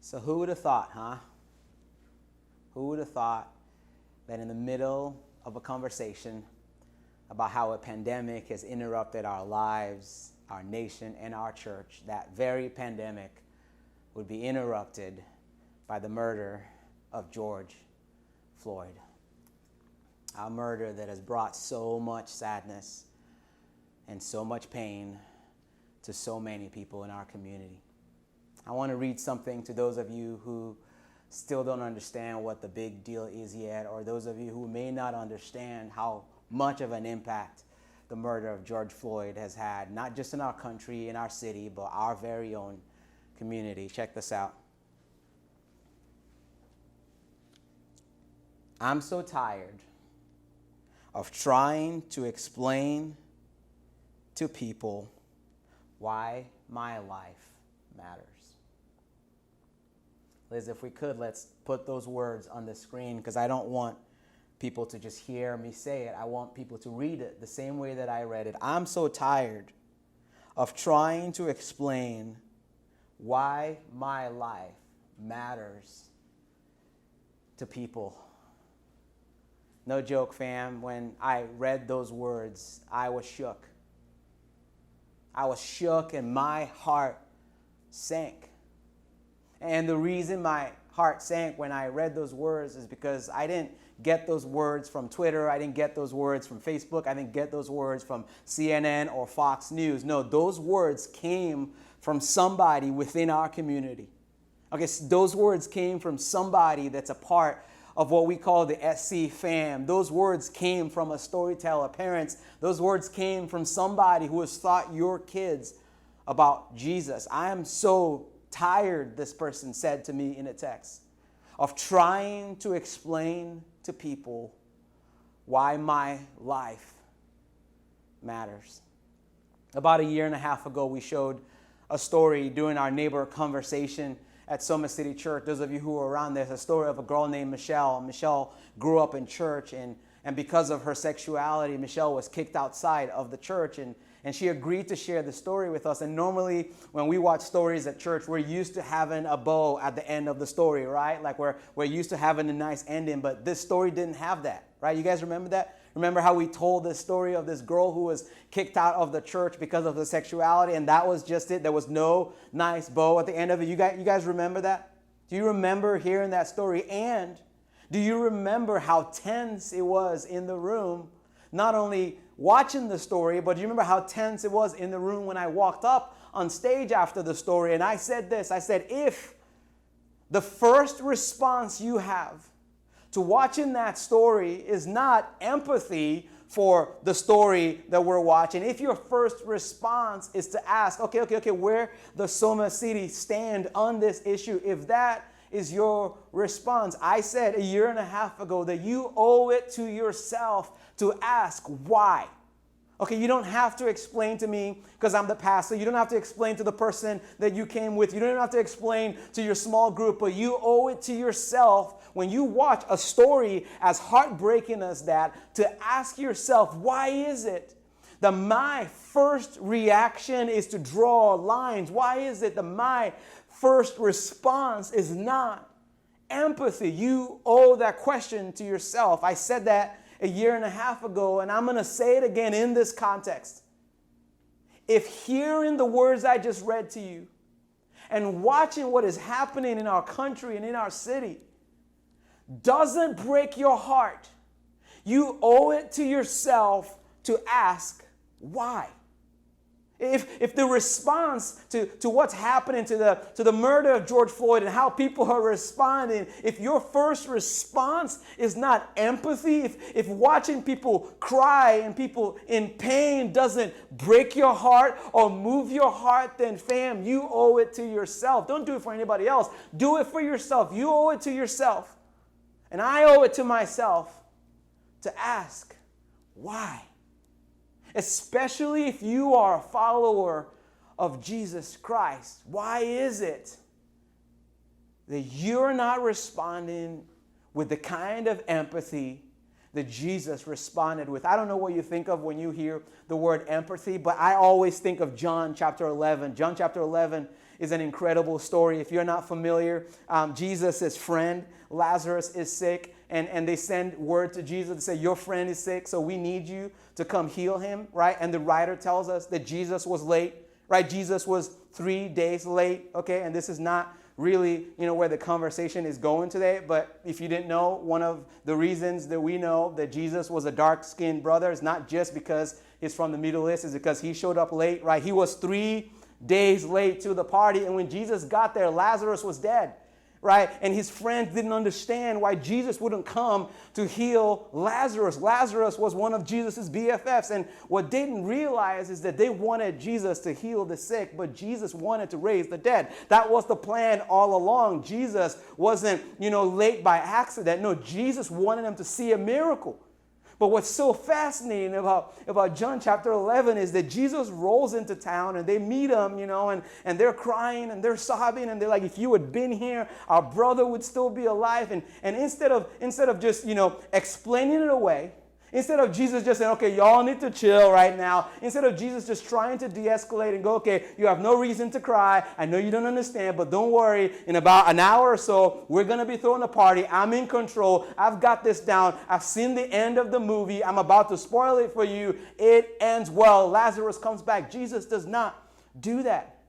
So who would have thought, huh? Who would have thought that in the middle of a conversation about how a pandemic has interrupted our lives, our nation, and our church, that very pandemic would be interrupted by the murder of George Floyd? A murder that has brought so much sadness and so much pain to so many people in our community. I want to read something to those of you who still don't understand what the big deal is yet, or those of you who may not understand how much of an impact the murder of George Floyd has had, not just in our country, in our city, but our very own community. Check this out. I'm so tired of trying to explain to people why my life matters. Liz, if we could, let's put those words on the screen, because I don't want people to just hear me say it. I want people to read it the same way that I read it. I'm so tired of trying to explain why my life matters to people. No joke, fam. When I read those words, I was shook. I was shook and my heart sank. And the reason my heart sank when I read those words is because I didn't get those words from Twitter. I didn't get those words from Facebook. I didn't get those words from CNN or Fox News. No, those words came from somebody within our community. Okay, so those words came from somebody that's a part of what we call the SC fam. Those words came from a storyteller. Parents, those words came from somebody who has taught your kids about Jesus. I am so tired, this person said to me in a text, of trying to explain to people why my life matters. About a year and a half ago, we showed a story during our neighbor conversation at Soma City Church. Those of you who were around, there's a story of a girl named Michelle. Michelle grew up in church, and because of her sexuality, Michelle was kicked outside of the church, and she agreed to share the story with us. And normally when we watch stories at church, we're used to having a bow at the end of the story, right? Like we're used to having a nice ending, but this story didn't have that, right? You guys remember that? Remember how we told this story of this girl who was kicked out of the church because of the sexuality, and that was just it? There was no nice bow at the end of it. You guys remember that? Do you remember hearing that story? And do you remember how tense it was in the room, not only watching the story, but do you remember how tense it was in the room when I walked up on stage after the story and I said this? I said, if the first response you have to watching that story is not empathy for the story that we're watching, if your first response is to ask, okay, where does Soma City stand on this issue? If that is your response, I said a year and a half ago that you owe it to yourself to ask why. Okay, you don't have to explain to me because I'm the pastor. You don't have to explain to the person that you came with. You don't even have to explain to your small group, but you owe it to yourself when you watch a story as heartbreaking as that to ask yourself, why is it that my first reaction is to draw lines? Why is it that my first response is not empathy? You owe that question to yourself. I said that a year and a half ago, and I'm going to say it again in this context. If hearing the words I just read to you and watching what is happening in our country and in our city doesn't break your heart, you owe it to yourself to ask why. If the response to what's happening to the murder of George Floyd and how people are responding, if your first response is not empathy, if watching people cry and people in pain doesn't break your heart or move your heart, then fam, you owe it to yourself. Don't do it for anybody else. Do it for yourself. You owe it to yourself. And I owe it to myself to ask why. Especially if you are a follower of Jesus Christ. Why is it that you're not responding with the kind of empathy that Jesus responded with? I don't know what you think of when you hear the word empathy, but I always think of John chapter 11. John chapter 11 is an incredible story. If you're not familiar, Jesus' friend, Lazarus, is sick. And they send word to Jesus to say, your friend is sick, so we need you to come heal him, right? And the writer tells us that Jesus was late, right? Jesus was 3 days late, okay? And this is not really, where the conversation is going today. But if you didn't know, one of the reasons that we know that Jesus was a dark-skinned brother is not just because he's from the Middle East, it's because he showed up late, right? He was 3 days late to the party. And when Jesus got there, Lazarus was dead. Right? And his friends didn't understand why Jesus wouldn't come to heal Lazarus. Lazarus was one of Jesus' BFFs. And what they didn't realize is that they wanted Jesus to heal the sick, but Jesus wanted to raise the dead. That was the plan all along. Jesus wasn't, late by accident. No, Jesus wanted them to see a miracle. But what's so fascinating about John chapter 11 is that Jesus rolls into town and they meet him, and they're crying and they're sobbing and they're like, if you had been here, our brother would still be alive. And instead of just, explaining it away, instead of Jesus just saying, okay, y'all need to chill right now, instead of Jesus just trying to de-escalate and go, okay, you have no reason to cry. I know you don't understand, but don't worry. In about an hour or so, we're going to be throwing a party. I'm in control. I've got this down. I've seen the end of the movie. I'm about to spoil it for you. It ends well. Lazarus comes back. Jesus does not do that.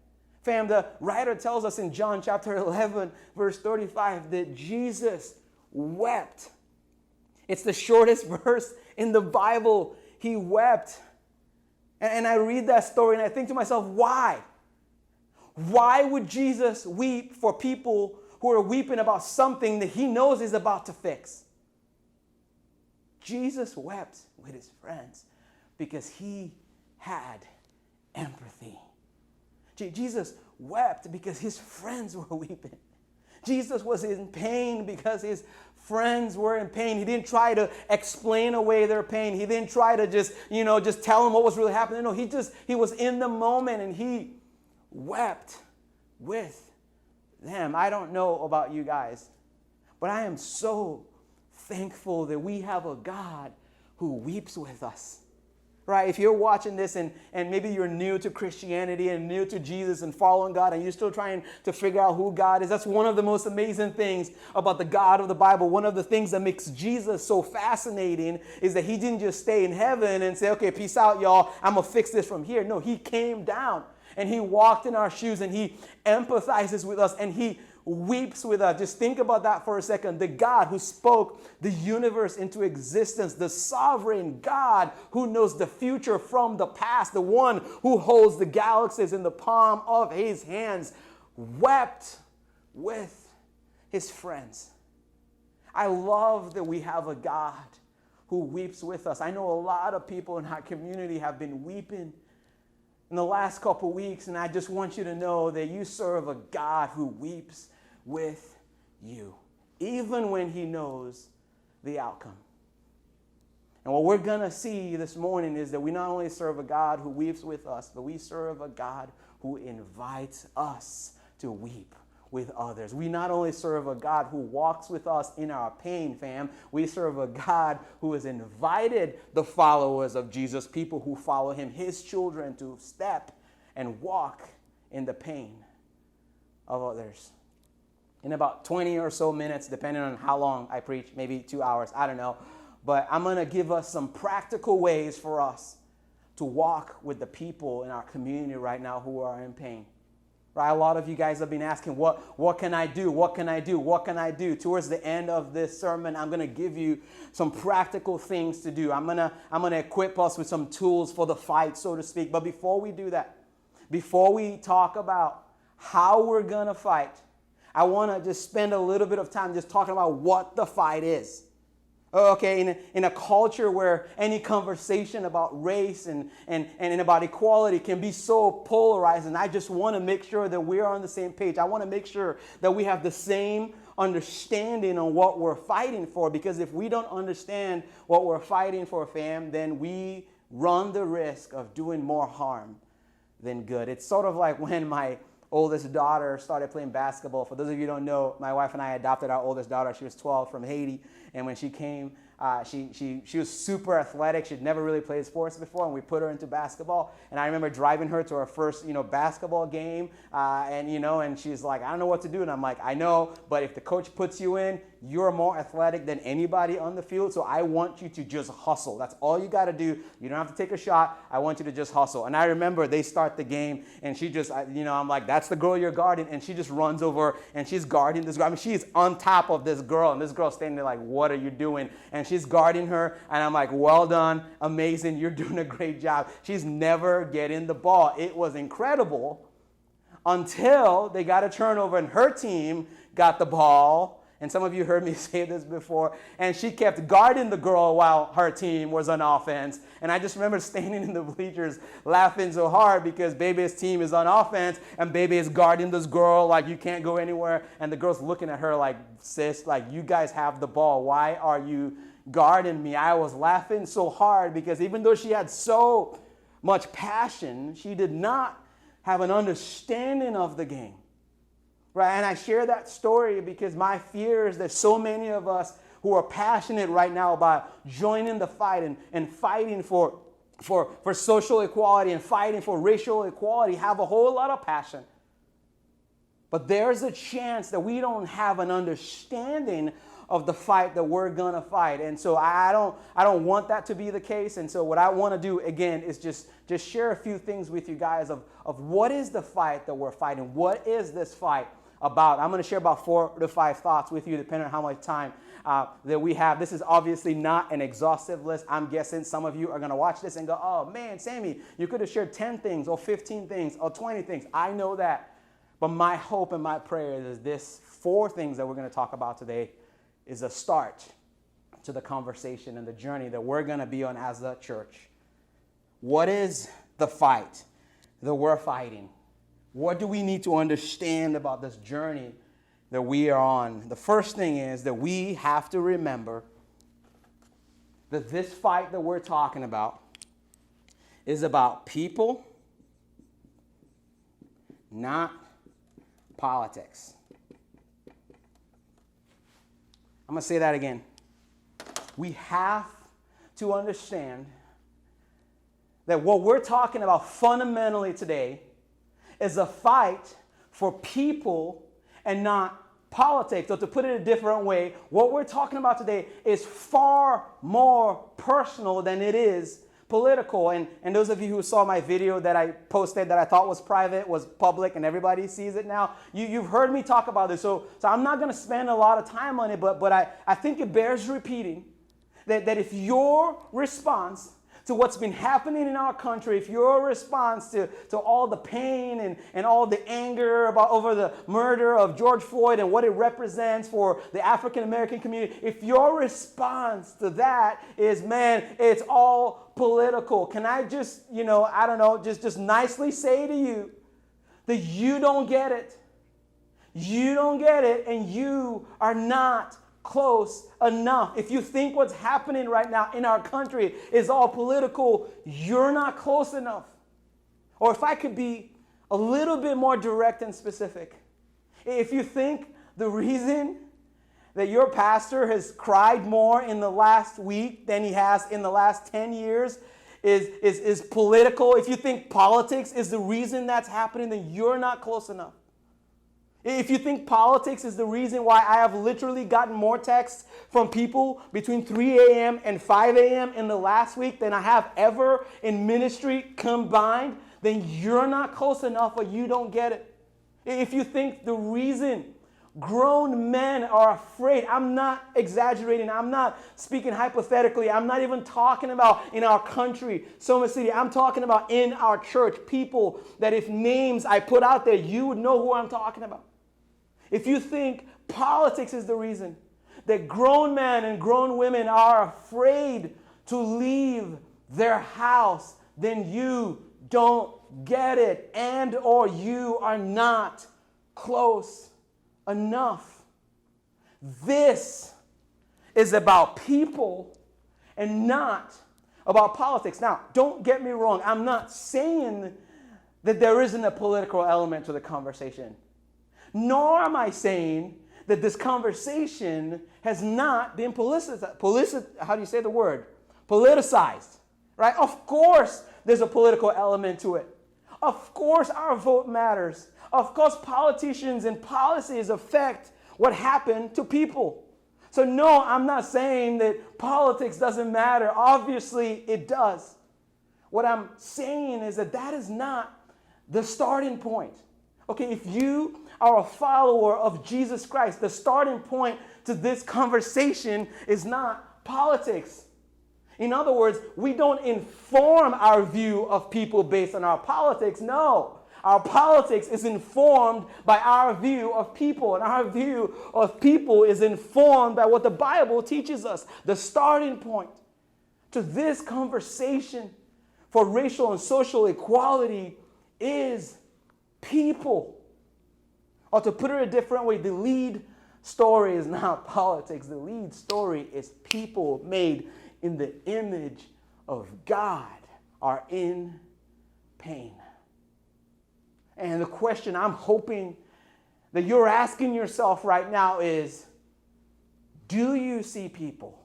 Fam, the writer tells us in John chapter 11, verse 35, that Jesus wept. It's the shortest verse in the Bible. He wept. And I read that story and I think to myself, why? Why would Jesus weep for people who are weeping about something that he knows is about to fix? Jesus wept with his friends because he had empathy. Jesus wept because his friends were weeping. Jesus was in pain because his friends were in pain. He didn't try to explain away their pain. He didn't try to just tell them what was really happening. No, he was in the moment and he wept with them. I don't know about you guys, but I am so thankful that we have a God who weeps with us. Right? If you're watching this and maybe you're new to Christianity and new to Jesus and following God and you're still trying to figure out who God is, that's one of the most amazing things about the God of the Bible. One of the things that makes Jesus so fascinating is that he didn't just stay in heaven and say, okay, peace out, y'all. I'm going to fix this from here. No, he came down and he walked in our shoes and he empathizes with us and he weeps with us. Just think about that for a second. The God who spoke the universe into existence, the sovereign God who knows the future from the past, the one who holds the galaxies in the palm of his hands, wept with his friends. I love that we have a God who weeps with us. I know a lot of people in our community have been weeping in the last couple weeks, and I just want you to know that you serve a God who weeps with you, even when he knows the outcome. And what we're going to see this morning is that we not only serve a God who weeps with us, but we serve a God who invites us to weep with others. We not only serve a God who walks with us in our pain, fam, we serve a God who has invited the followers of Jesus, people who follow him, his children, to step and walk in the pain of others. In about 20 or so minutes, depending on how long I preach, maybe 2 hours, I don't know. But I'm going to give us some practical ways for us to walk with the people in our community right now who are in pain. Right? A lot of you guys have been asking, what can I do? What can I do? What can I do? Towards the end of this sermon, I'm going to give you some practical things to do. I'm going to equip us with some tools for the fight, so to speak. But before we do that, before we talk about how we're going to fight, I want to just spend a little bit of time just talking about what the fight is. Okay, in a culture where any conversation about race and about equality can be so polarized, and I just want to make sure that we're on the same page. I want to make sure that we have the same understanding on what we're fighting for, because if we don't understand what we're fighting for, fam, then we run the risk of doing more harm than good. It's sort of like when my oldest daughter started playing basketball. For those of you who don't know, my wife and I adopted our oldest daughter. She was 12 from Haiti. And when she came, she was super athletic. She'd never really played sports before, and we put her into basketball. And I remember driving her to her first, basketball game, and she's like, I don't know what to do. And I'm like, I know, but if the coach puts you in, you're more athletic than anybody on the field, so I want you to just hustle. That's all you got to do. You don't have to take a shot. I want you to just hustle. And I remember they start the game, and she just, I'm like, that's the girl you're guarding, and she just runs over, and she's guarding this girl. I mean, she's on top of this girl, and this girl's standing there like, what are you doing? And she's guarding her, and I'm like, well done, amazing, you're doing a great job. She's never getting the ball. It was incredible until they got a turnover, and her team got the ball. And some of you heard me say this before. And she kept guarding the girl while her team was on offense. And I just remember standing in the bleachers laughing so hard because Baby's team is on offense and Baby is guarding this girl like you can't go anywhere. And the girl's looking at her like, sis, like you guys have the ball. Why are you guarding me? I was laughing so hard because even though she had so much passion, she did not have an understanding of the game. Right? And I share that story because my fear is that so many of us who are passionate right now about joining the fight and fighting for social equality and fighting for racial equality have a whole lot of passion. But there's a chance that we don't have an understanding of the fight that we're going to fight. And so I don't want that to be the case. And so what I want to do, again, is just share a few things with you guys of what is the fight that we're fighting? What is this fight about? I'm going to share about 4 to 5 thoughts with you, depending on how much time that we have. This is obviously not an exhaustive list. I'm guessing some of you are going to watch this and go, oh man, Sammy, you could have shared 10 things or 15 things or 20 things. I know that. But my hope and my prayer is this 4 things that we're going to talk about today is a start to the conversation and the journey that we're going to be on as a church. What is the fight that we're fighting? What do we need to understand about this journey that we are on? The first thing is that we have to remember that this fight that we're talking about is about people, not politics. I'm going to say that again. We have to understand that what we're talking about fundamentally today is a fight for people and not politics. So to put it a different way, what we're talking about today is far more personal than it is political. And those of you who saw my video that I posted that I thought was private, was public, and everybody sees it now, you've heard me talk about this. So I'm not going to spend a lot of time on it, but I think it bears repeating that if your response to what's been happening in our country, if your response to all the pain and all the anger over the murder of George Floyd and what it represents for the African American community, if your response to that is, man, it's all political, can I just, just nicely say to you that you don't get it. You don't get it, and you are not close enough. If you think what's happening right now in our country is all political, you're not close enough. Or if I could be a little bit more direct and specific, if you think the reason that your pastor has cried more in the last week than he has in the last 10 years is political, if you think politics is the reason that's happening, then you're not close enough. If you think politics is the reason why I have literally gotten more texts from people between 3 a.m. and 5 a.m. in the last week than I have ever in ministry combined, then you're not close enough or you don't get it. If you think the reason grown men are afraid, I'm not exaggerating, I'm not speaking hypothetically, I'm not even talking about in our country, Soma City, I'm talking about in our church, people that if names I put out there, you would know who I'm talking about. If you think politics is the reason that grown men and grown women are afraid to leave their house, then you don't get it, and or you are not close enough. This is about people and not about politics. Now, don't get me wrong. I'm not saying that there isn't a political element to the conversation. Nor am I saying that this conversation has not been how do you say the word? Politicized, right? Of course, there's a political element to it. Of course, our vote matters. Of course, politicians and policies affect what happened to people. So no, I'm not saying that politics doesn't matter. Obviously, it does. What I'm saying is that that is not the starting point. Okay, if you are a follower of Jesus Christ, the starting point to this conversation is not politics. In other words, we don't inform our view of people based on our politics. No, our politics is informed by our view of people, and our view of people is informed by what the Bible teaches us. The starting point to this conversation for racial and social equality is people. Or to put it a different way, the lead story is not politics. The lead story is people made in the image of God are in pain. And the question I'm hoping that you're asking yourself right now is, do you see people?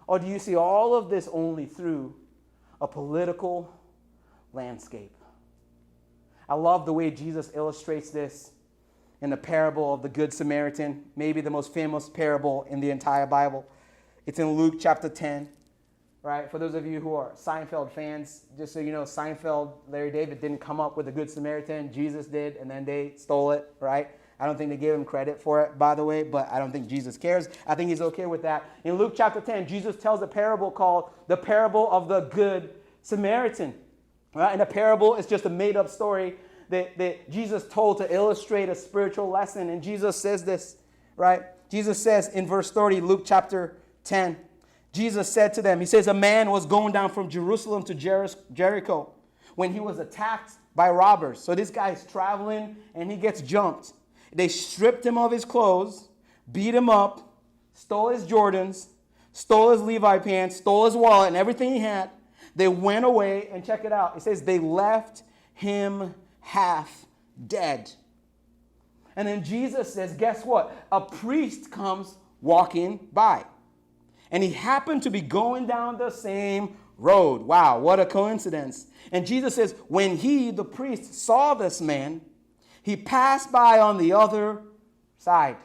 Or do you see all of this only through a political landscape? I love the way Jesus illustrates this in the parable of the Good Samaritan, maybe the most famous parable in the entire Bible. It's in Luke chapter 10, right? For those of you who are Seinfeld fans, just so you know, Seinfeld, Larry David didn't come up with the Good Samaritan. Jesus did, and then they stole it, right? I don't think they gave him credit for it, by the way, but I don't think Jesus cares. I think he's okay with that. In Luke chapter 10, Jesus tells a parable called the parable of the Good Samaritan. Right? And a parable is just a made-up story that Jesus told to illustrate a spiritual lesson. And Jesus says this, right? Jesus says in verse 30, Luke chapter 10, Jesus said to them, he says, a man was going down from Jerusalem to Jericho when he was attacked by robbers. So this guy is traveling and he gets jumped. They stripped him of his clothes, beat him up, stole his Jordans, stole his Levi pants, stole his wallet and everything he had. They went away, and check it out. It says they left him half dead. And then Jesus says, guess what? A priest comes walking by. And he happened to be going down the same road. Wow, what a coincidence. And Jesus says, when he, the priest, saw this man, he passed by on the other side.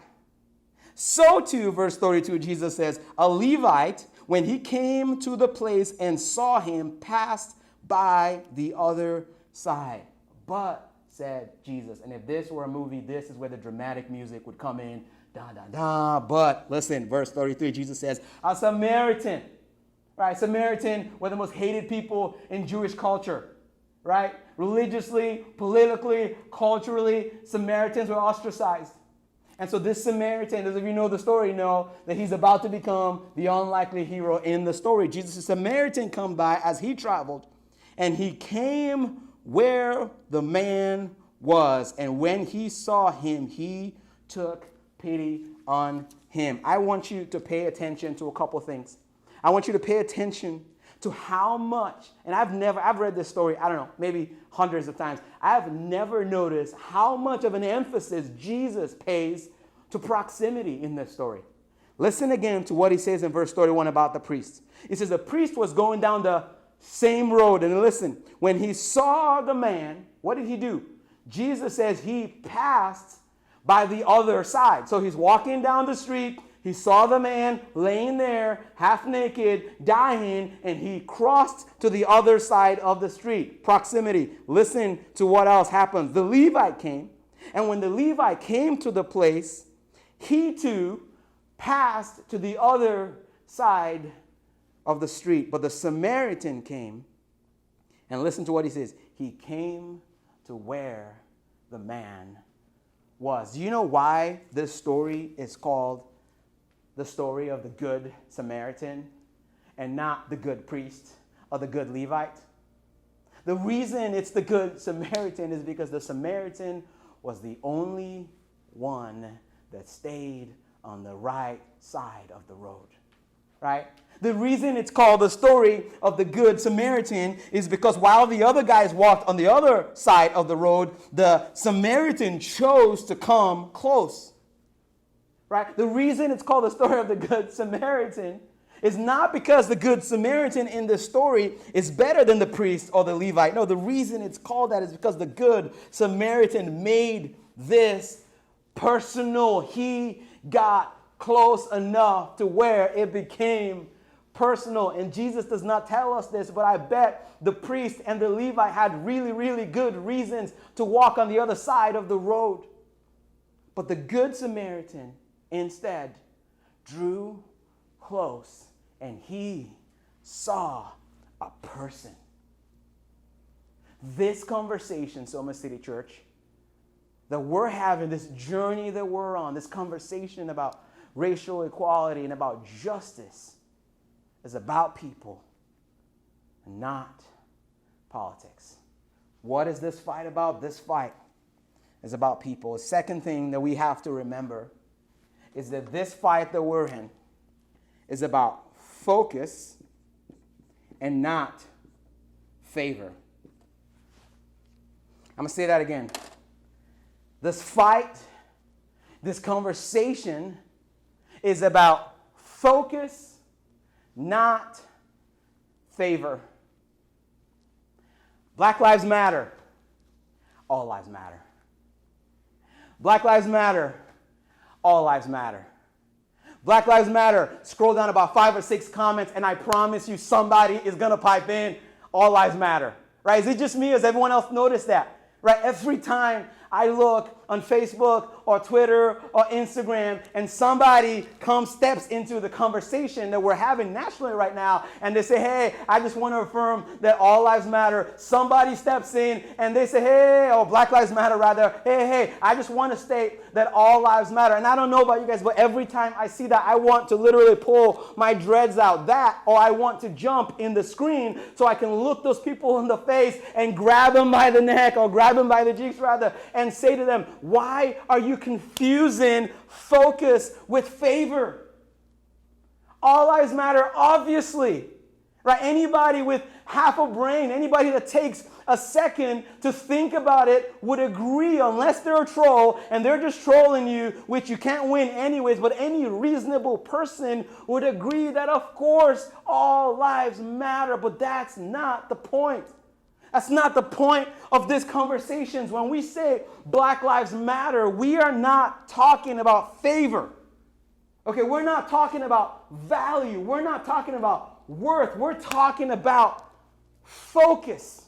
So too, verse 32, Jesus says, a Levite, when he came to the place and saw him, passed by the other side. But, said Jesus, and if this were a movie, this is where the dramatic music would come in. Da, da, da. But, listen, verse 33, Jesus says, a Samaritan. Right, Samaritan were the most hated people in Jewish culture. Right? Religiously, politically, culturally, Samaritans were ostracized. And so this Samaritan, those of you who know the story know that he's about to become the unlikely hero in the story. Jesus' Samaritan come by as he traveled, and he came where the man was. And when he saw him, he took pity on him. I want you to pay attention to a couple things. I want you to pay attention to how much, and I've read this story, I don't know, maybe hundreds of times. I've never noticed how much of an emphasis Jesus pays to proximity in this story. Listen again to what he says in verse 31 about the priest. He says the priest was going down the same road, and listen, when he saw the man, what did he do? Jesus says he passed by the other side. So he's walking down the street. He saw the man laying there, half naked, dying, and he crossed to the other side of the street. Proximity. Listen to what else happens. The Levite came, and when the Levite came to the place, he too passed to the other side of the street. But the Samaritan came, and listen to what he says. He came to where the man was. Do you know why this story is called the story of the Good Samaritan and not the good priest or the good Levite? The reason it's the Good Samaritan is because the Samaritan was the only one that stayed on the right side of the road, right? The reason it's called the story of the Good Samaritan is because while the other guys walked on the other side of the road, the Samaritan chose to come close. Right? The reason it's called the story of the Good Samaritan is not because the Good Samaritan in this story is better than the priest or the Levite. No, the reason it's called that is because the Good Samaritan made this personal. He got close enough to where it became personal. And Jesus does not tell us this, but I bet the priest and the Levite had really, really good reasons to walk on the other side of the road. But the Good Samaritan instead drew close and he saw a person. This conversation, Soma City Church, that we're having, this journey that we're on, this conversation about racial equality and about justice, is about people and not politics. What is this fight about? This fight is about people. The second thing that we have to remember is that this fight that we're in is about focus and not favor. I'm going to say that again. This fight, this conversation is about focus, not favor. Black lives matter. All lives matter. Black lives matter. All lives matter. Black lives matter. Scroll down about 5 or 6 comments and I promise you somebody is going to pipe in. All lives matter. Right? Is it just me or has everyone else noticed that? Right? Every time I look on Facebook or Twitter or Instagram and somebody steps into the conversation that we're having nationally right now and they say, hey, I just want to affirm that all lives matter. Somebody steps in and they say, hey, or Black Lives Matter rather, hey, I just want to state that all lives matter. And I don't know about you guys, but every time I see that, I want to literally pull my dreads out. That, or I want to jump in the screen so I can look those people in the face and grab them by the neck or grab them by the cheeks rather and say to them, why are you confusing focus with favor? All lives matter, obviously. Right? Anybody with half a brain, anybody that takes a second to think about it would agree, unless they're a troll and they're just trolling you, which you can't win anyways, but any reasonable person would agree that of course all lives matter, but that's not the point. That's not the point of this conversation. When we say Black Lives Matter, we are not talking about favor. Okay, we're not talking about value. We're not talking about worth. We're talking about focus.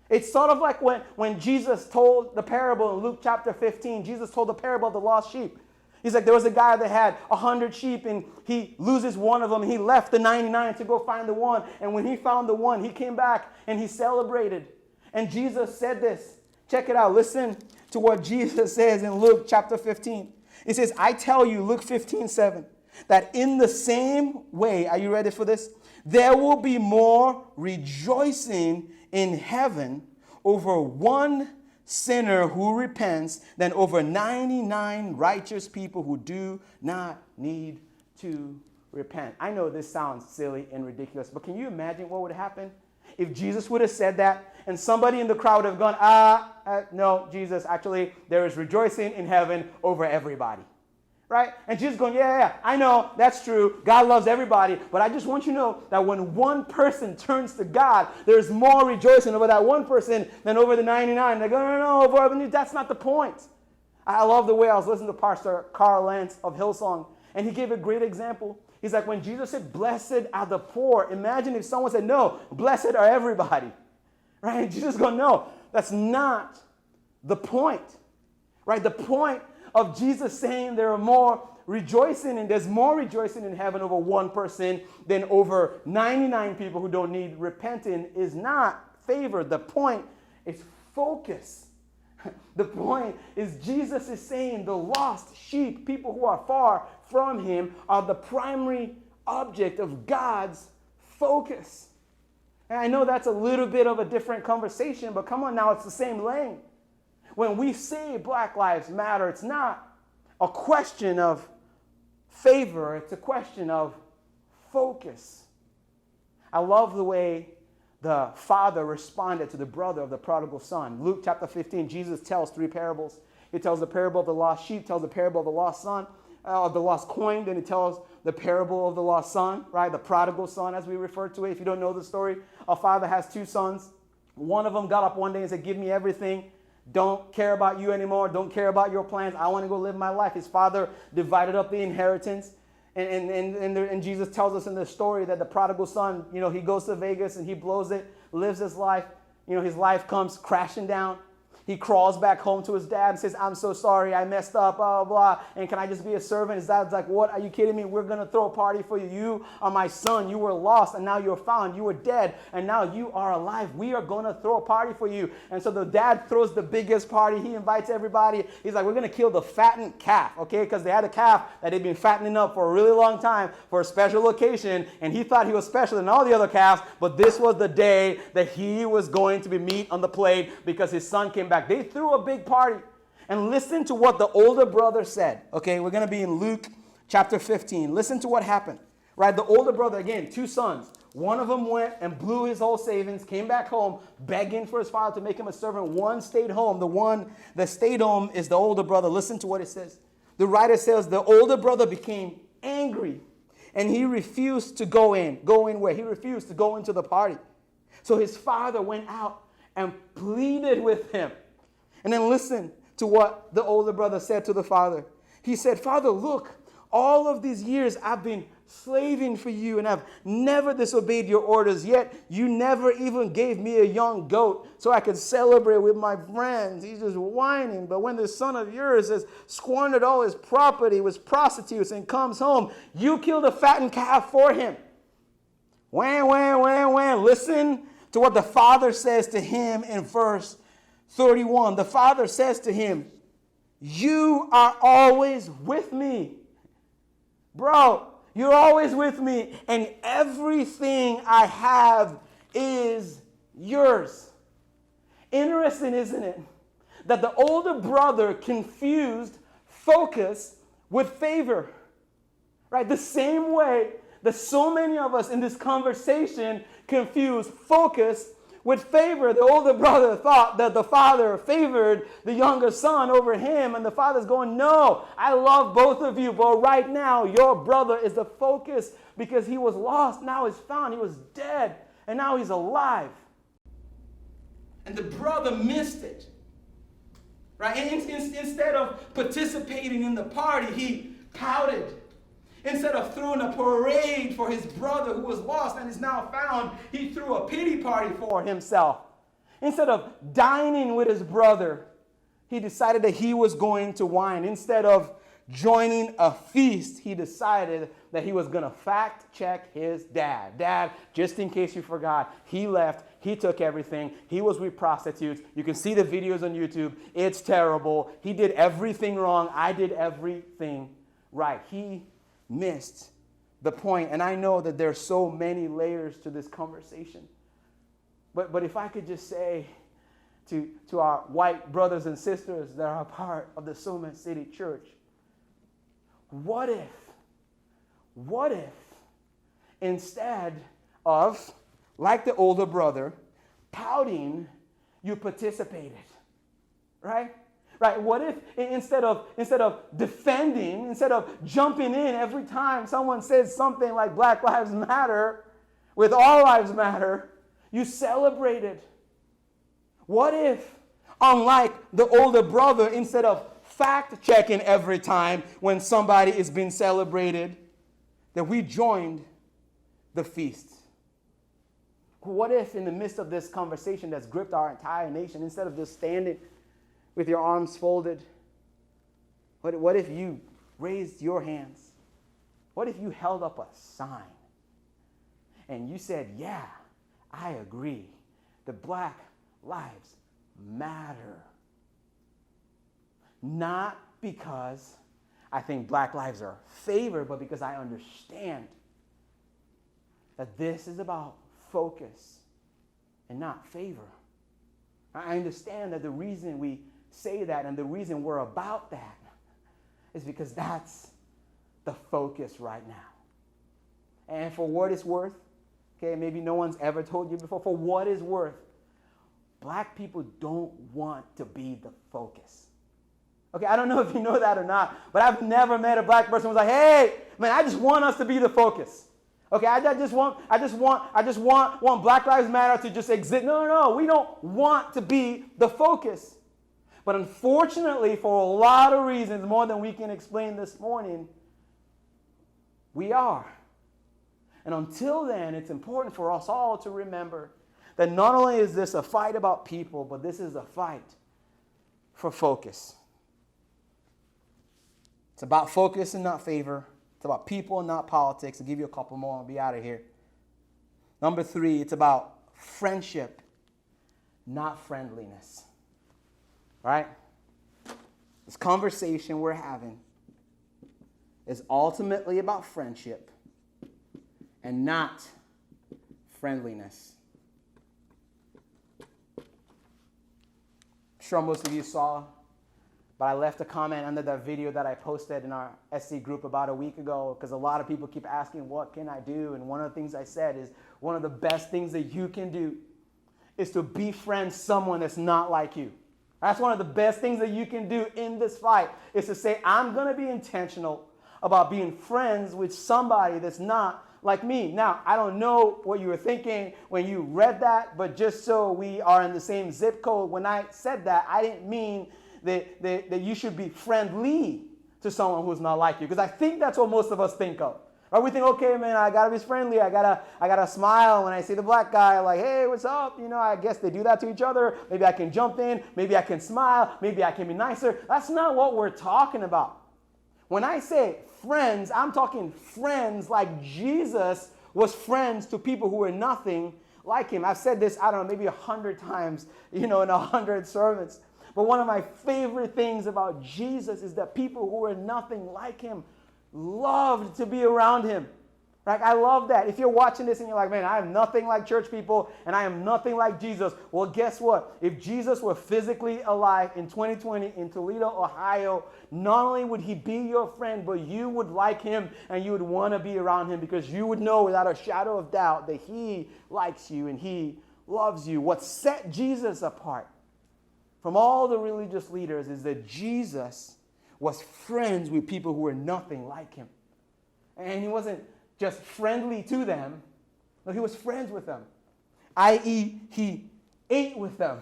It's sort of like when Jesus told the parable in Luke chapter 15. Jesus told the parable of the lost sheep. He's like, there was a guy that had 100 sheep and he loses one of them. And he left the 99 to go find the one. And when he found the one, he came back and he celebrated. And Jesus said this. Check it out. Listen to what Jesus says in Luke chapter 15. It says, I tell you, Luke 15:7, that in the same way, are you ready for this? There will be more rejoicing in heaven over one sinner who repents than over 99 righteous people who do not need to repent. I know this sounds silly and ridiculous, but can you imagine what would happen if Jesus would have said that and somebody in the crowd would have gone, no, Jesus, actually, there is rejoicing in heaven over everybody. Right? And Jesus going, yeah, I know, that's true. God loves everybody. But I just want you to know that when one person turns to God, there's more rejoicing over that one person than over the 99. They go, no, that's not the point. I love the way I was listening to Pastor Carl Lentz of Hillsong, and he gave a great example. He's like, when Jesus said, blessed are the poor, imagine if someone said, no, blessed are everybody. Right? And Jesus going, no, that's not the point. Right? The point of Jesus saying there are more rejoicing and there's more rejoicing in heaven over one person than over 99 people who don't need repenting is not favor. The point is focus. The point is Jesus is saying the lost sheep, people who are far from him, are the primary object of God's focus. And I know that's a little bit of a different conversation, but come on now, it's the same lane. When we say Black Lives Matter, it's not a question of favor, it's a question of Focus. I love the way the father responded to the brother of the prodigal son. Luke chapter 15, Jesus tells 3 parables. He tells the parable of the lost sheep, tells the parable of the lost son, of the lost coin, then he tells the parable of the lost son, right? The prodigal son, as we refer to it. If you don't know the story, a father has 2 sons. One of them got up one day and said, give me everything. Don't care about you anymore. Don't care about your plans. I want to go live my life. His father divided up the inheritance. And Jesus tells us in the story that the prodigal son, he goes to Vegas and he blows it, lives his life. His life comes crashing down. He crawls back home to his dad and says, I'm so sorry, I messed up, blah, blah, blah. And can I just be a servant? His dad's like, what? Are you kidding me? We're going to throw a party for you. You are my son. You were lost, and now you're found. You were dead, and now you are alive. We are going to throw a party for you. And so the dad throws the biggest party. He invites everybody. He's like, we're going to kill the fattened calf, okay? Because they had a calf that they'd been fattening up for a really long time for a special occasion, and he thought he was special than all the other calves, but this was the day that he was going to be meat on the plate because his son came back. They threw a big party. And listen to what the older brother said. Okay, we're going to be in Luke chapter 15. Listen to what happened. Right, the older brother, again, 2 sons. One of them went and blew his whole savings, came back home, begging for his father to make him a servant. One stayed home. The one that stayed home is the older brother. Listen to what it says. The writer says the older brother became angry and he refused to go in. Go in where? He refused to go into the party. So his father went out and pleaded with him. And then listen to what the older brother said to the father. He said, Father, look, all of these years I've been slaving for you and I've never disobeyed your orders, yet you never even gave me a young goat so I could celebrate with my friends. He's just whining. But when this son of yours has squandered all his property with prostitutes and comes home, you killed a fattened calf for him. Wham. Listen to what the father says to him in verse 31. The father says to him, you are always with me. Bro, you're always with me, and everything I have is yours. Interesting, isn't it? That the older brother confused focus with favor. Right? The same way that so many of us in this conversation confuse focus with favor. The older brother thought that the father favored the younger son over him, and the father's going, no, I love both of you, but right now your brother is the focus because he was lost, now he's found, he was dead, and now he's alive. And the brother missed it. Right? Instead of participating in the party, he pouted. Instead of throwing a parade for his brother who was lost and is now found, he threw a pity party for himself. Instead of dining with his brother, he decided that he was going to whine. Instead of joining a feast, he decided that he was going to fact check his dad. Dad, just in case you forgot, he left. He took everything. He was with prostitutes. You can see the videos on YouTube. It's terrible. He did everything wrong. I did everything right. He missed the point. And I know that there's so many layers to this conversation. But if I could just say to our white brothers and sisters that are a part of the Soma City Church, what if instead of, like the older brother, pouting, you participated? Right? Right? What if instead of defending, instead of jumping in every time someone says something like Black Lives Matter with All Lives Matter, you celebrated? What if, unlike the older brother, instead of fact-checking every time when somebody is being celebrated, that we joined the feast? What if in the midst of this conversation that's gripped our entire nation, instead of just standing with your arms folded, what if you raised your hands? What if you held up a sign and you said, yeah, I agree, the Black Lives Matter. Not because I think Black lives are favored, but because I understand that this is about focus and not favor. I understand that the reason we say that and the reason we're about that is because that's the focus right now. And for what it's worth, okay, maybe no one's ever told you before, for what it's worth, black people don't want to be the focus. Okay, I don't know if you know that or not, but I've never met a black person who was like, hey, man, I just want us to be the focus. Okay, I just want Black Lives Matter to just exist. No, we don't want to be the focus. But unfortunately, for a lot of reasons, more than we can explain this morning, we are. And until then, it's important for us all to remember that not only is this a fight about people, but this is a fight for focus. It's about focus and not favor. It's about people and not politics. I'll give you a couple more. I'll be out of here. Number 3, it's about friendship, not friendliness. All right? This conversation we're having is ultimately about friendship and not friendliness. I'm sure most of you saw, but I left a comment under that video that I posted in our SC group about a week ago because a lot of people keep asking, what can I do? And one of the things I said is one of the best things that you can do is to befriend someone that's not like you. That's one of the best things that you can do in this fight is to say, I'm going to be intentional about being friends with somebody that's not like me. Now, I don't know what you were thinking when you read that, but just so we are in the same zip code, when I said that, I didn't mean that you should be friendly to someone who's not like you, because I think that's what most of us think of. Or we think, okay, man, I gotta be friendly. I gotta smile when I see the black guy. Like, hey, what's up? You know, I guess they do that to each other. Maybe I can jump in. Maybe I can smile. Maybe I can be nicer. That's not what we're talking about. When I say friends, I'm talking friends like Jesus was friends to people who were nothing like him. I've said this, I don't know, maybe 100 times, in 100 sermons. But one of my favorite things about Jesus is that people who were nothing like him loved to be around him. Right? I love that. If you're watching this and you're like, man, I am nothing like church people and I am nothing like Jesus. Well, guess what? If Jesus were physically alive in 2020 in Toledo, Ohio, not only would he be your friend, but you would like him and you would want to be around him because you would know without a shadow of doubt that he likes you and he loves you. What set Jesus apart from all the religious leaders is that Jesus was friends with people who were nothing like him. And he wasn't just friendly to them, but he was friends with them. I.e., he ate with them,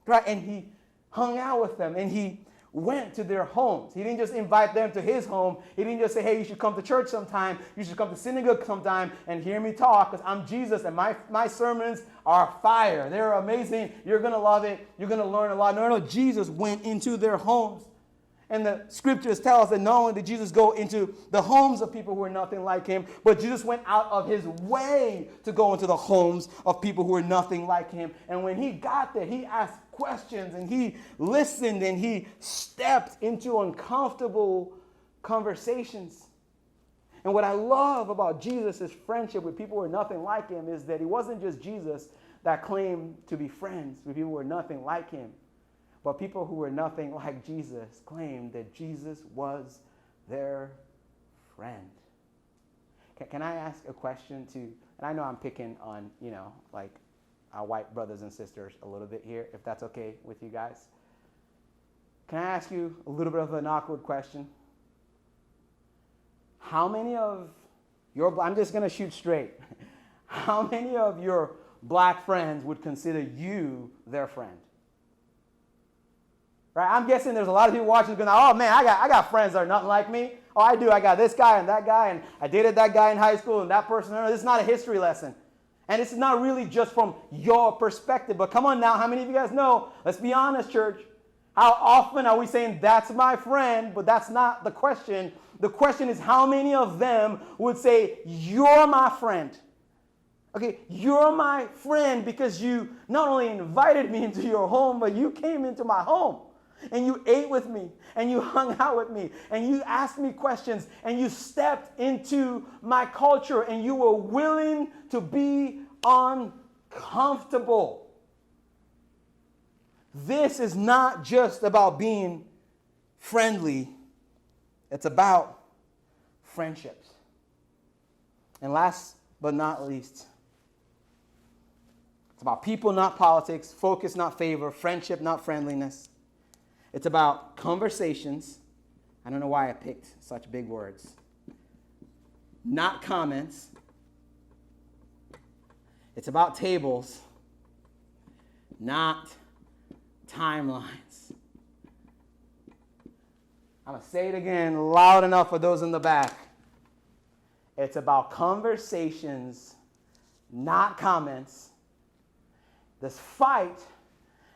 right? And he hung out with them, and he went to their homes. He didn't just invite them to his home. He didn't just say, hey, you should come to church sometime. You should come to synagogue sometime and hear me talk because I'm Jesus and my sermons are fire. They're amazing. You're going to love it. You're going to learn a lot. No, Jesus went into their homes. And the scriptures tell us that not only did Jesus go into the homes of people who were nothing like him, but Jesus went out of his way to go into the homes of people who were nothing like him. And when he got there, he asked questions and he listened and he stepped into uncomfortable conversations. And what I love about Jesus' friendship with people who were nothing like him is that it wasn't just Jesus that claimed to be friends with people who were nothing like him. But people who were nothing like Jesus claimed that Jesus was their friend. Can I ask a question to, and I know I'm picking on, like our white brothers and sisters a little bit here, if that's okay with you guys. Can I ask you a little bit of an awkward question? How many of your, I'm just going to shoot straight. How many of your black friends would consider you their friend? Right? I'm guessing there's a lot of people watching going, oh man, I got friends that are nothing like me. Oh, I do. I got this guy and that guy, and I dated that guy in high school and that person. No, this is not a history lesson. And it's not really just from your perspective. But come on now, how many of you guys know? Let's be honest, church. How often are we saying, that's my friend? But that's not the question. The question is, how many of them would say, you're my friend? Okay, you're my friend because you not only invited me into your home, but you came into my home. And you ate with me, and you hung out with me, and you asked me questions, and you stepped into my culture, and you were willing to be uncomfortable. This is not just about being friendly. It's about friendships. And last but not least, it's about people, not politics, focus, not favor, friendship, not friendliness. It's about conversations. I don't know why I picked such big words. Not comments. It's about tables, not timelines. I'm going to say it again loud enough for those in the back. It's about conversations, not comments. This fight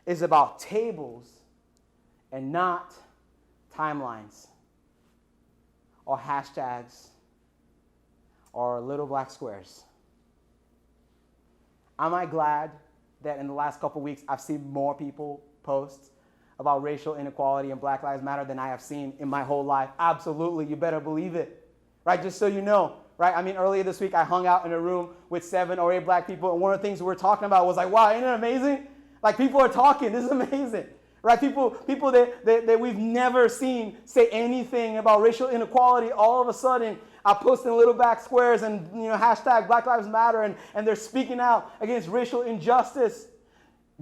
is about tables and not timelines or hashtags or little black squares. Am I glad that in the last couple weeks I've seen more people post about racial inequality and Black Lives Matter than I have seen in my whole life? Absolutely, you better believe it. Right, just so you know, right? I mean, earlier this week I hung out in a room with 7 or 8 black people, and one of the things we were talking about was like, wow, isn't it amazing? Like, people are talking, this is amazing. Right, people that we've never seen say anything about racial inequality, all of a sudden are posting little black squares and hashtag Black Lives Matter, and they're speaking out against racial injustice.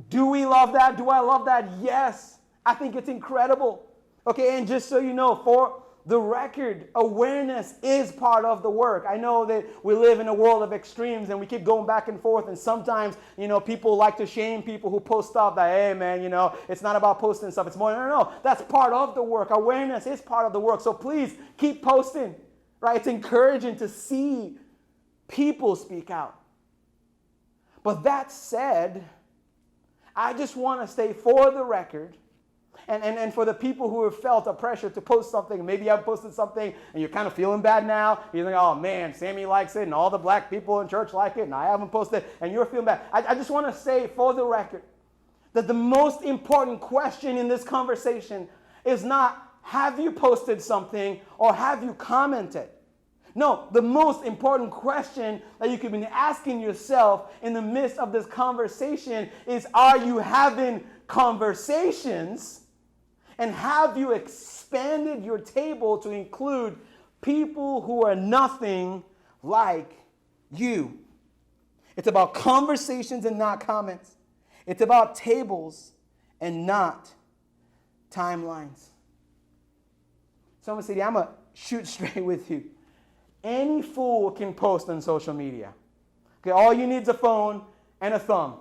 Do we love that? Do I love that? Yes. I think it's incredible. Okay, and just so you know, for the record, awareness is part of the work. I know that we live in a world of extremes and we keep going back and forth, and sometimes, people like to shame people who post stuff that, hey man, it's not about posting stuff. It's more, no, that's part of the work. Awareness is part of the work. So please keep posting, right? It's encouraging to see people speak out. But that said, I just want to stay for the record. And for the people who have felt a pressure to post something, maybe I've posted something and you're kind of feeling bad now. You're like, oh man, Sammy likes it and all the black people in church like it and I haven't posted and you're feeling bad. I just want to say for the record that the most important question in this conversation is not have you posted something or have you commented. No, the most important question that you could be asking yourself in the midst of this conversation is, are you having conversations? And have you expanded your table to include people who are nothing like you? It's about conversations and not comments. It's about tables and not timelines. Someone said, I'm going to shoot straight with you. Any fool can post on social media. Okay, all you need is a phone and a thumb.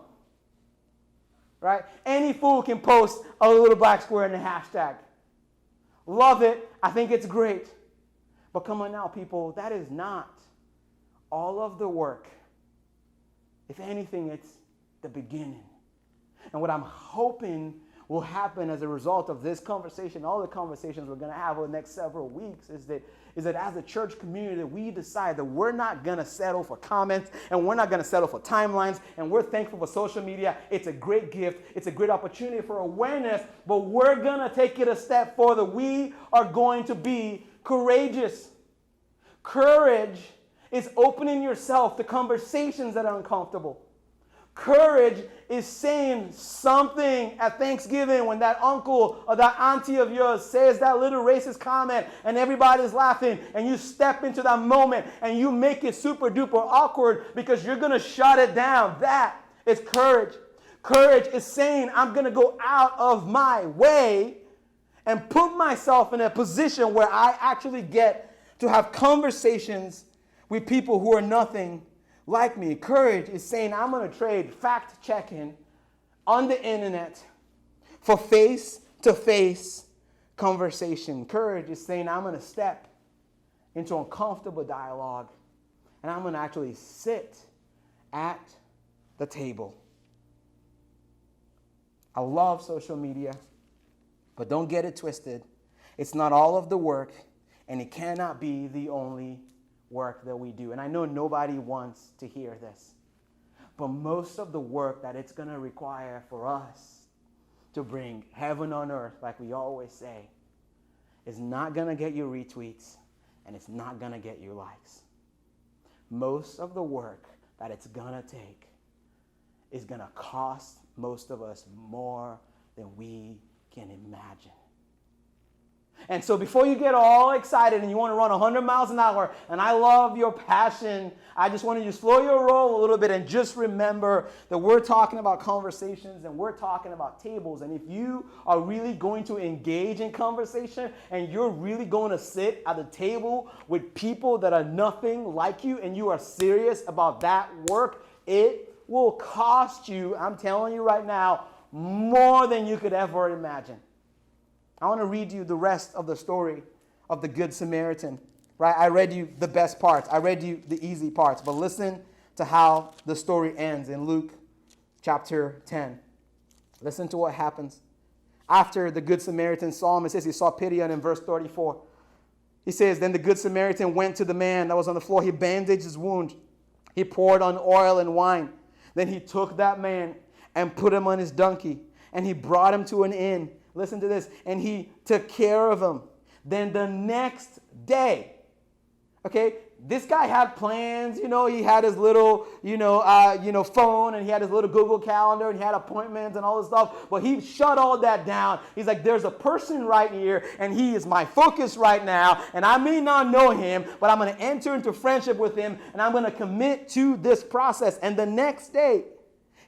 Right? Any fool can post a little black square and a hashtag. Love it. I think it's great. But come on now, people, that is not all of the work. If anything, it's the beginning. And what I'm hoping will happen as a result of this conversation, all the conversations we're going to have over the next several weeks, is that as a church community, we decide that we're not going to settle for comments and we're not going to settle for timelines, and we're thankful for social media. It's a great gift. It's a great opportunity for awareness, but we're going to take it a step further. We are going to be courageous. Courage is opening yourself to conversations that are uncomfortable. Courage is saying something at Thanksgiving when that uncle or that auntie of yours says that little racist comment and everybody's laughing, and you step into that moment and you make it super duper awkward because you're going to shut it down. That is courage. Courage is saying, I'm going to go out of my way and put myself in a position where I actually get to have conversations with people who are nothing like me. Courage is saying, I'm going to trade fact-checking on the internet for face-to-face conversation. Courage is saying, I'm going to step into uncomfortable dialogue and I'm going to actually sit at the table. I love social media, but don't get it twisted. It's not all of the work, and it cannot be the only work that we do. And I know nobody wants to hear this, but most of the work that it's going to require for us to bring heaven on earth, like we always say, is not going to get you retweets, and it's not going to get you likes. Most of the work that it's going to take is going to cost most of us more than we can imagine. And so before you get all excited and you want to run 100 miles an hour, and I love your passion, I just want you to slow your roll a little bit and just remember that we're talking about conversations and we're talking about tables. And if you are really going to engage in conversation and you're really going to sit at the table with people that are nothing like you and you are serious about that work, it will cost you, I'm telling you right now, more than you could ever imagine. I want to read you the rest of the story of the Good Samaritan. Right? I read you the best parts. I read you the easy parts. But listen to how the story ends in Luke chapter 10. Listen to what happens. After the Good Samaritan saw him, it says he saw pity on him, verse 34. He says, then the Good Samaritan went to the man that was on the floor. He bandaged his wound. He poured on oil and wine. Then he took that man and put him on his donkey. And he brought him to an inn. Listen to this. And he took care of him. Then the next day, okay, this guy had plans, he had his little, phone, and he had his little Google calendar, and he had appointments and all this stuff, but he shut all that down. He's like, there's a person right here, and he is my focus right now, and I may not know him, but I'm going to enter into friendship with him, and I'm going to commit to this process. And the next day,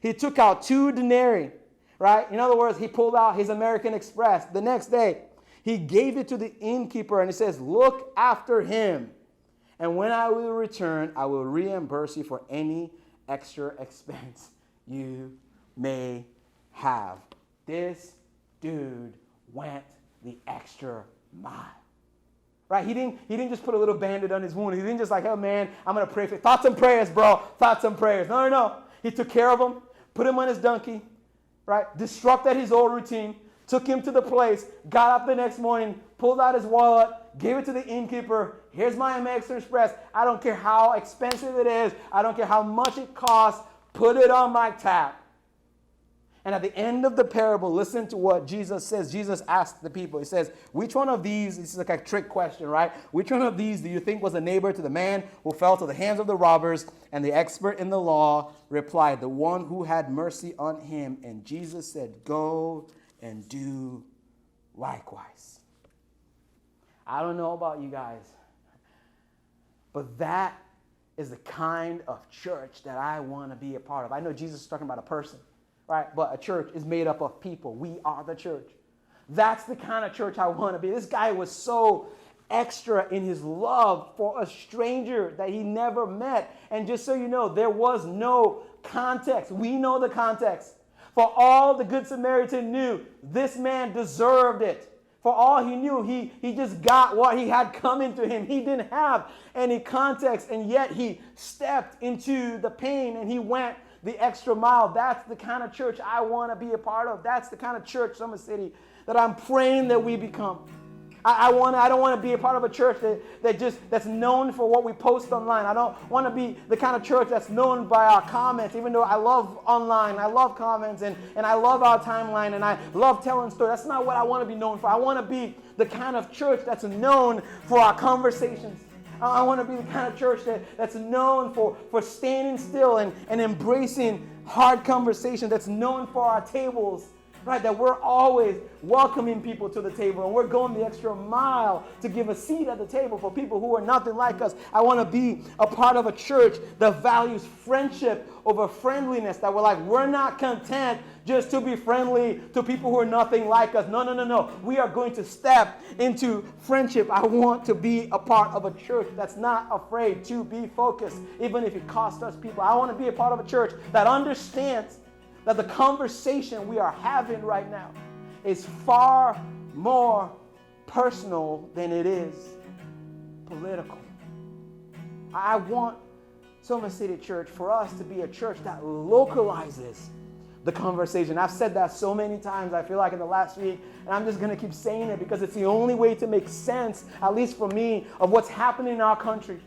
he took out 2 denarii, right? In other words, he pulled out his American Express. The next day, he gave it to the innkeeper, and he says, look after him. And when I will return, I will reimburse you for any extra expense you may have. This dude went the extra mile. Right? He didn't just put a little bandage on his wound. He didn't just like, oh man, I'm going to pray for you. Thoughts and prayers, bro. Thoughts and prayers. No. He took care of him, put him on his donkey, right? Disrupted his old routine, took him to the place, got up the next morning, pulled out his wallet, gave it to the innkeeper. Here's my American Express. I don't care how expensive it is. I don't care how much it costs. Put it on my tab. And at the end of the parable, listen to what Jesus says. Jesus asked the people, he says, which one of these, this is like a trick question, right? Which one of these do you think was a neighbor to the man who fell to the hands of the robbers? And the expert in the law replied, the one who had mercy on him. And Jesus said, go and do likewise. I don't know about you guys, but that is the kind of church that I want to be a part of. I know Jesus is talking about a person, right? But a church is made up of people. We are the church. That's the kind of church I want to be. This guy was so extra in his love for a stranger that he never met. And just so you know, there was no context. We know the context. For all the Good Samaritan knew, this man deserved it. For all he knew, he just got what he had coming to him. He didn't have any context, and yet he stepped into the pain and he went the extra mile. That's the kind of church I want to be a part of. That's the kind of church, Soma City, that I'm praying that we become. I don't want to be a part of a church that's known for what we post online. I don't want to be the kind of church that's known by our comments, even though I love online, I love comments, and I love our timeline, and I love telling stories. That's not what I want to be known for. I want to be the kind of church that's known for our conversations. I want to be the kind of church that's known for standing still and embracing hard conversation, that's known for our tables. Right, that we're always welcoming people to the table and we're going the extra mile to give a seat at the table for people who are nothing like us. I want to be a part of a church that values friendship over friendliness, that we're not content just to be friendly to people who are nothing like us. No. We are going to step into friendship. I want to be a part of a church that's not afraid to be focused, even if it costs us people. I want to be a part of a church that understands that the conversation we are having right now is far more personal than it is political. I want Soma City Church for us to be a church that localizes the conversation. I've said that so many times, I feel like in the last week, and I'm just going to keep saying it because it's the only way to make sense, at least for me, of what's happening in our country.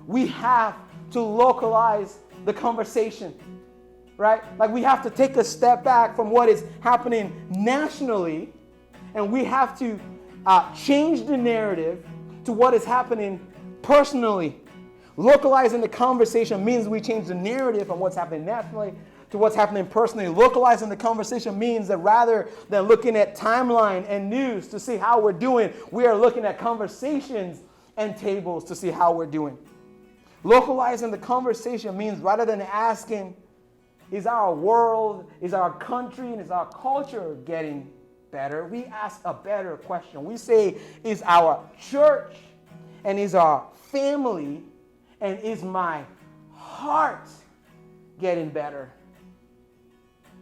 We have to localize the conversation. Right? Like we have to take a step back from what is happening nationally, and we have to change the narrative to what is happening personally. Localizing the conversation means we change the narrative from what's happening nationally to what's happening personally. Localizing the conversation means that rather than looking at timeline and news to see how we're doing, we are looking at conversations and tables to see how we're doing. Localizing the conversation means rather than asking, is our world, is our country, and is our culture getting better? We ask a better question. We say, is our church and is our family and is my heart getting better?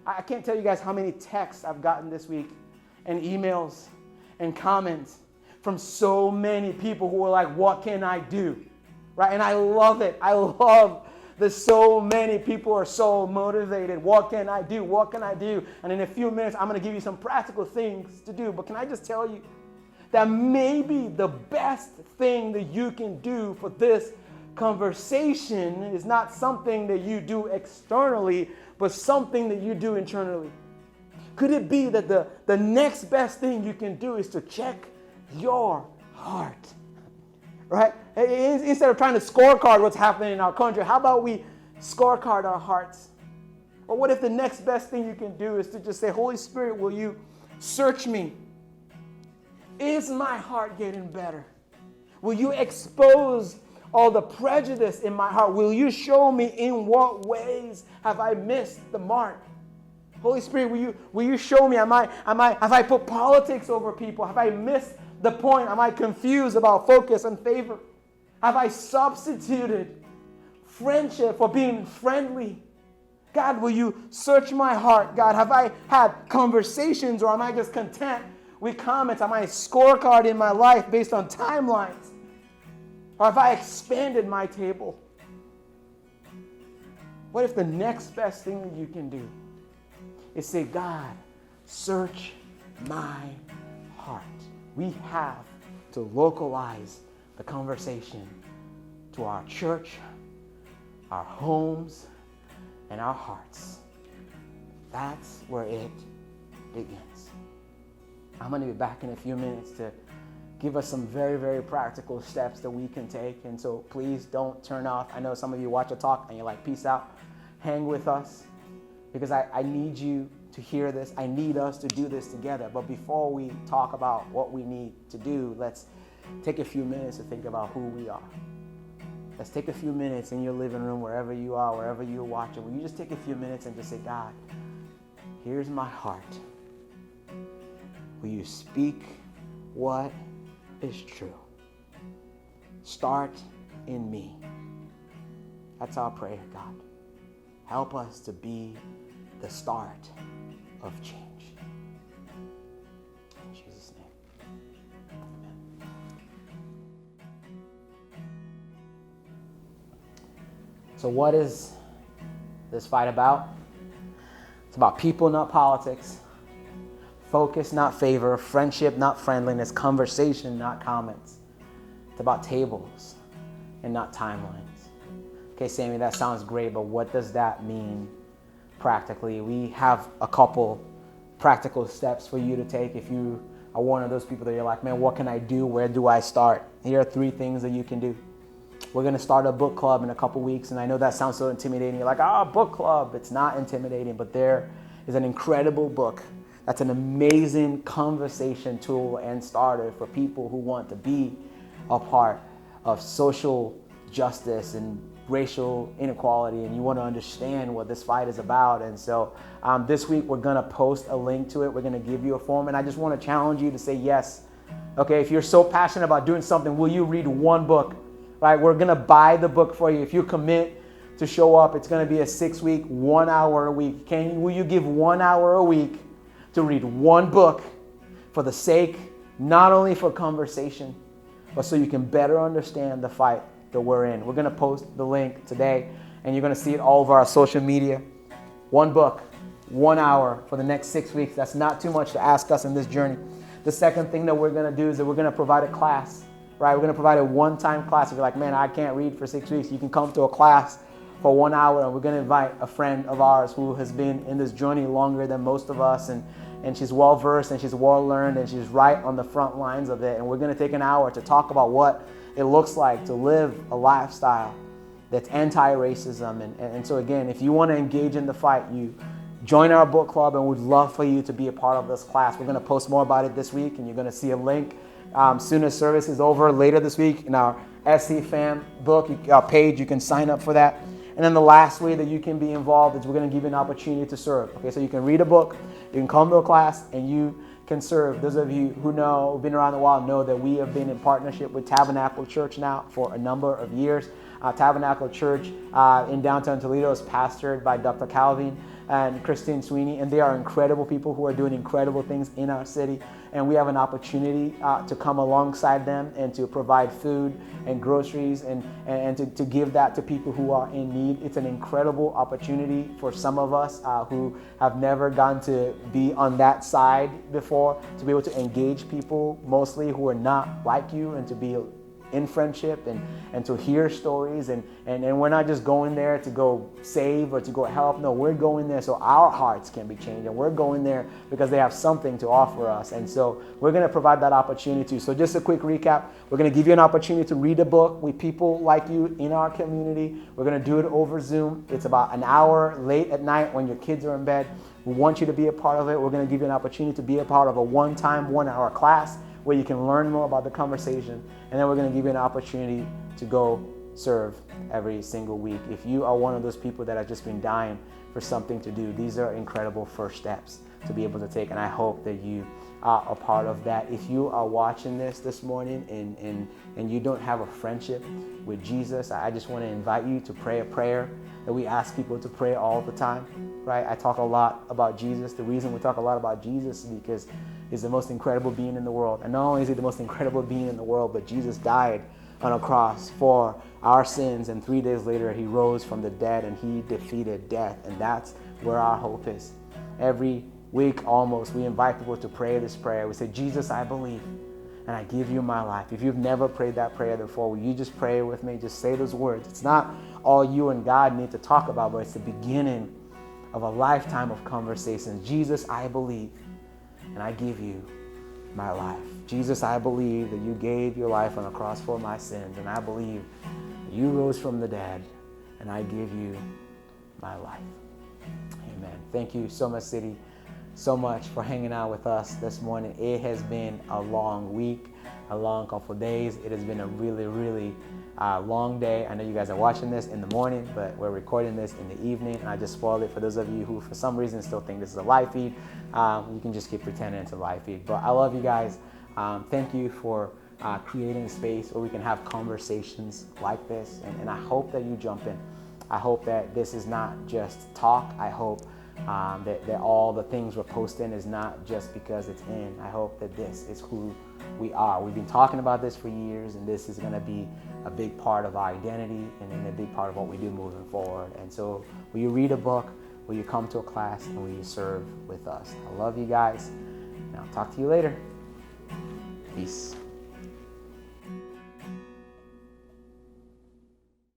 I can't tell you guys how many texts I've gotten this week and emails and comments from so many people who are like, what can I do? Right? And I love it. I love that so many people are so motivated. What can I do? What can I do? And in a few minutes, I'm going to give you some practical things to do. But can I just tell you that maybe the best thing that you can do for this conversation is not something that you do externally, but something that you do internally? Could it be that the next best thing you can do is to check your heart, right? Instead of trying to scorecard what's happening in our country, how about we scorecard our hearts? Or what if the next best thing you can do is to just say, Holy Spirit, will you search me? Is my heart getting better? Will you expose all the prejudice in my heart? Will you show me in what ways have I missed the mark? Holy Spirit, will you show me? Have I put politics over people? Have I missed the point? Am I confused about focus and favor? Have I substituted friendship for being friendly? God, will you search my heart? God, have I had conversations or am I just content with comments? Am I a scorecard in my life based on timelines? Or have I expanded my table? What if the next best thing that you can do is say, God, search my heart? We have to localize the conversation to our church, our homes, and our hearts. That's where it begins. I'm going to be back in a few minutes to give us some very, very practical steps that we can take. And so please don't turn off. I know some of you watch a talk and you're like, peace out. Hang with us because I need you to hear this. I need us to do this together. But before we talk about what we need to do, let's take a few minutes to think about who we are. Let's take a few minutes in your living room, wherever you are, wherever you're watching. Will you just take a few minutes and just say, God, here's my heart. Will you speak what is true? Start in me. That's our prayer, God. Help us to be the start of change. In Jesus' name, amen. So what is this fight about? It's about people, not politics. Focus, not favor. Friendship, not friendliness. Conversation, not comments. It's about tables and not timelines. Okay, Sammy, that sounds great, but what does that mean practically? We have a couple practical steps for you to take if you are one of those people that you're like, man, what can I do? Where do I start? Here are 3 things that you can do. We're going to start a book club in a couple weeks, and I know that sounds so intimidating. You're like, book club. It's not intimidating, but there is an incredible book that's an amazing conversation tool and starter for people who want to be a part of social justice and racial inequality, and you want to understand what this fight is about. And so this week we're going to post a link to it. We're going to give you a form, and I just want to challenge you to say yes. Okay, if you're so passionate about doing something, will you read one book? Right? We're going to buy the book for you. If you commit to show up, it's going to be a 6-week, 1 hour a week. Will you give 1 hour a week to read one book for the sake, not only for conversation, but so you can better understand the fight that we're in? We're going to post the link today, and you're going to see it all over our social media. One book, 1 hour for the next 6 weeks. That's not too much to ask us in this journey. The second thing that we're going to do is that we're going to provide a class, right? We're going to provide a one-time class. If you're like, man, I can't read for 6 weeks, you can come to a class for 1 hour, and we're going to invite a friend of ours who has been in this journey longer than most of us, and she's well-versed, and she's well-learned, and she's right on the front lines of it. And we're going to take an hour to talk about what it looks like to live a lifestyle that's anti-racism. And so again, if you want to engage in the fight, you join our book club, and we'd love for you to be a part of this class. We're going to post more about it this week, and you're going to see a link soon as service is over later this week in our SC Fam book page. You can sign up for that. And then the last way that you can be involved is we're going to give you an opportunity to serve. Okay, so you can read a book, you can come to a class, and you can serve. Those of you who know, who've been around a while, know that we have been in partnership with Tabernacle Church now for a number of years. Tabernacle Church in downtown Toledo is pastored by Dr. Calvin and Christine Sweeney, and they are incredible people who are doing incredible things in our city. And we have an opportunity to come alongside them and to provide food and groceries and to give that to people who are in need. It's an incredible opportunity for some of us who have never gone to be on that side before, to be able to engage people mostly who are not like you, and to be in friendship and to hear stories. And we're not just going there to go save or to go help. No, we're going there so our hearts can be changed. And we're going there because they have something to offer us. And so we're going to provide that opportunity. So just a quick recap. We're going to give you an opportunity to read a book with people like you in our community. We're going to do it over Zoom. It's about an hour late at night when your kids are in bed. We want you to be a part of it. We're going to give you an opportunity to be a part of a one-time, 1-hour class where you can learn more about the conversation. And then we're going to give you an opportunity to go serve every single week. If you are one of those people that have just been dying for something to do, these are incredible first steps to be able to take. And I hope that you are a part of that. If you are watching this morning and you don't have a friendship with Jesus, I just want to invite you to pray a prayer that we ask people to pray all the time, right? I talk a lot about Jesus. The reason we talk a lot about Jesus is because He's the most incredible being in the world. And not only is He the most incredible being in the world, but Jesus died on a cross for our sins. And 3 days later, He rose from the dead and He defeated death. And that's where our hope is. Every week almost, we invite people to pray this prayer. We say, Jesus, I believe, and I give you my life. If you've never prayed that prayer before, will you just pray with me? Just say those words. It's not all you and God need to talk about, but it's the beginning of a lifetime of conversations. Jesus, I believe, and I give you my life. Jesus, I believe that you gave your life on a cross for my sins, and I believe that you rose from the dead, and I give you my life. Amen. Thank you, Soma City, so much for hanging out with us this morning. It has been a long week, a long couple of days. It has been a really, really long day. I know you guys are watching this in the morning, but we're recording this in the evening, and I just spoiled it for those of you who for some reason still think this is a live feed. You can just keep pretending it's a live feed. But I love you guys. Thank you for creating a space where we can have conversations like this, and I hope that you jump in. I hope that this is not just talk. I hope that all the things we're posting is not just because it's in. I hope that this is who we are. We've been talking about this for years, and this is going to be a big part of our identity and a big part of what we do moving forward. And so will you read a book, will you come to a class, and will you serve with us? I love you guys, and I'll talk to you later. Peace.